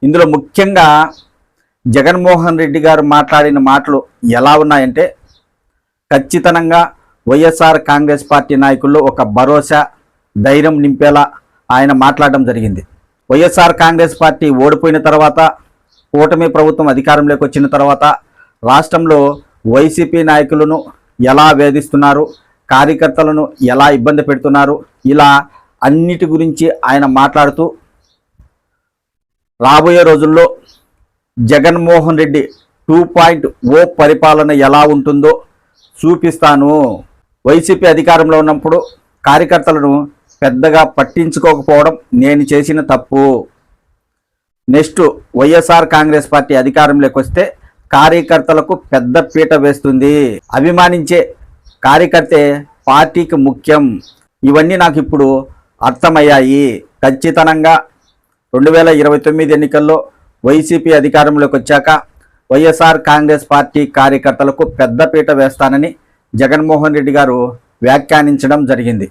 ఇందులో ముఖ్యంగా జగన్మోహన్ రెడ్డి గారు మాట్లాడిన మాటలు ఎలా ఉన్నాయంటే, ఖచ్చితంగా వైఎస్ఆర్ కాంగ్రెస్ పార్టీ నాయకుల్లో ఒక భరోసా, ధైర్యం నింపేలా ఆయన మాట్లాడడం జరిగింది. వైఎస్ఆర్ కాంగ్రెస్ పార్టీ ఓడిపోయిన తర్వాత, కూటమి ప్రభుత్వం అధికారంలోకి వచ్చిన తర్వాత రాష్ట్రంలో వైసీపీ నాయకులను ఎలా వేధిస్తున్నారు, కార్యకర్తలను ఎలా ఇబ్బంది పెడుతున్నారు, ఇలా అన్నిటి గురించి ఆయన మాట్లాడుతూ రాబోయే రోజుల్లో జగన్మోహన్ రెడ్డి 2.0 పరిపాలన ఎలా ఉంటుందో చూపిస్తాను. వైసీపీ అధికారంలో ఉన్నప్పుడు కార్యకర్తలను పెద్దగా పట్టించుకోకపోవడం నేను చేసిన తప్పు. నెక్స్ట్ వైఎస్ఆర్ కాంగ్రెస్ పార్టీ అధికారంలోకి వస్తే కార్యకర్తలకు పెద్ద పీట వేస్తుంది. అభిమానించే కార్యకర్తే పార్టీకి ముఖ్యం. ఇవన్నీ నాకు ఇప్పుడు అర్థమయ్యాయి. ఖచ్చితంగా 2029 ఎన్నికల్లో వైసీపీ అధికారంలోకి వచ్చాక వైఎస్ఆర్ కాంగ్రెస్ పార్టీ కార్యకర్తలకు పెద్ద పీట వేస్తానని జగన్మోహన్ రెడ్డి గారు వ్యాఖ్యానించడం జరిగింది.